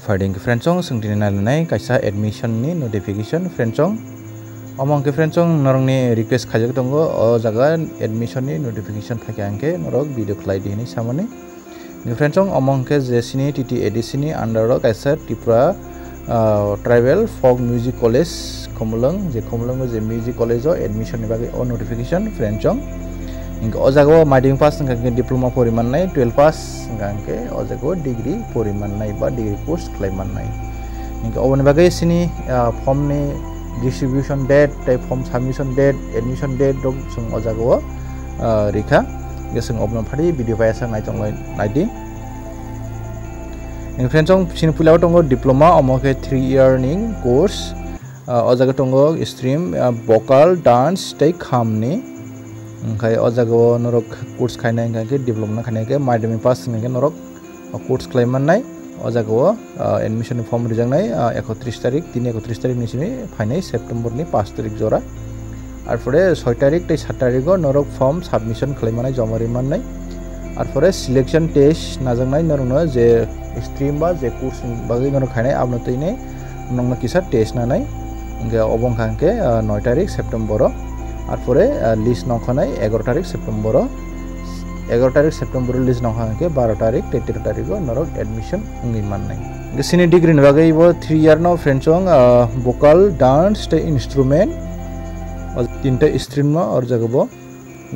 finding friendsong sungtini nalunai kaisa admission ni notification friendsong among ke friendsong norongni request khajak tongo o jaga admission ni notification thake angke norok video khlai dini samani ni friendsong among ke jesini TTADC ni under kaisa Tripura tribal folk music college komulong je music college o admission ni bagi o notification friendsong ingka o jaga mading pass ngke diploma poriman nai 12 pass ngke o jaga degree poriman nai ba degree course claiman nai ingka o bagai sini form ni distribution date type form submission date admission date dog sung o jaga rikha gesung obno phadi video paisa nai tong naidi in friendsong sin pulaw tongo diploma omoke 3 year ning course o jaga tongo stream vocal dance tei khamni ओंखाय ओ जागो नरक course खायनाय के diploma खायनाय के माध्यमिक पास के नरक course क्लाइमनाय ओ जागो admission form रिजांनाय 31 तारिख 31 तारिख निसिनि फाइनाय सेप्टेम्बर नि 5 तारिख जरा आर फरे 6 तारिख ते 7 तारिख नरक फॉर्म सबमिशन क्लाइमनाय जमारि माननाय आर फरे सिलेक्शन टेस्ट नाजांनाय नरनो जे स्ट्रीम बा जे कोर्स बागै नरक खायनाय आबनो तैने नंगना किसा टेस्ट नानाय ओंगे अबंखांके 9 तारिख सेप्टेम्बर আর পরে লিস্ট নখনাই 11 তারিখ সেপ্টেম্বর 11 তারিখ সেপ্টেম্বর লিস্ট নখনাকে 12 তারিখ 13 তারিখ নরক এডমিশন উঙ্গি মাননাই গসিনি ডিগ্রি নবাগাইবো 3 ইয়ার নো ফ্রেন্ডসং ভোকাল ডান্স তে ইনস্ট্রুমেন্ট আর তিনটা স্ট্রিম নো আর জাগাবো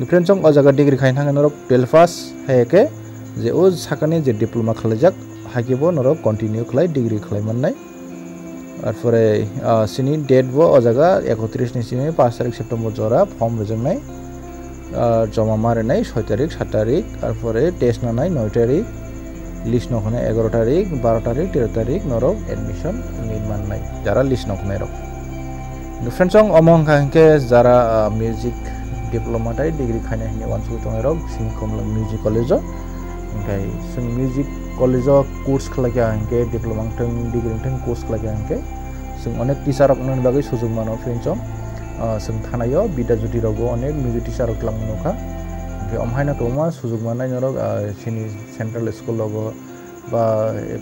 ফ্রেন্ডসং ও জায়গা ডিগ্রি খাইন থাকা নরক 12 পাস হায়কে যে ও সাকানি যে ডিপ্লোমা খালাজাক হাকিবো নরক কন্টিনিউ খালাই ডিগ্রি খালাই মাননাই আর পরে সিনি ডেট বো ও জায়গা 31 নিসিমে 5 তারিখ সেপ্টেম্বর জরা ফর্ম রেজংনাই জমা মারনাই 6 তারিখ 7 তারিখ আর পরে টেস্ট নানাই 9 তারিখ লিস্ট নখনে 11 তারিখ 12 তারিখ 13 তারিখ নরক এডমিশন নির্মাণনাই যারা লিস্ট নখনে রক ফ্রেন্ডসং অমং কাকে যারা মিউজিক ডিপ্লোমা তাই ডিগ্রি খাইনে হিনে ওয়ান সুই তং রক সিং কমলা মিউজিক কলেজ ओमफ्राय जों मिउजिक कलेजाव कोर्स खालामो आंके डिप्लोमा थों डिग्री थों कोर्स खालामो आंके जों अनेक टीचार अपनानि बागै सुजुग मानो फ्रेन्डसं जों थानायो बिदा जुदि रावबो अनेक मिउजिक टीचार खालामनोखा ओमफ्राय अमहायना तमा सुजुग मानाय नरक सिनि सेंट्रल स्कुल लगो बा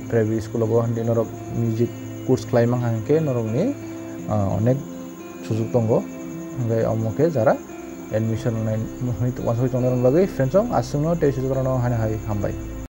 प्राइवेट स्कुल लगो हन्दी नरक मिउजिक कोर्स खालामो आंके नरकनि अनेक सुजुग दंगो ओमफ्राय अमके जारा एडमिशन नाइन वान सय तंगन बागै फ्रेन्डसं आसुनो टेस्ट जरानो हाय हामबाय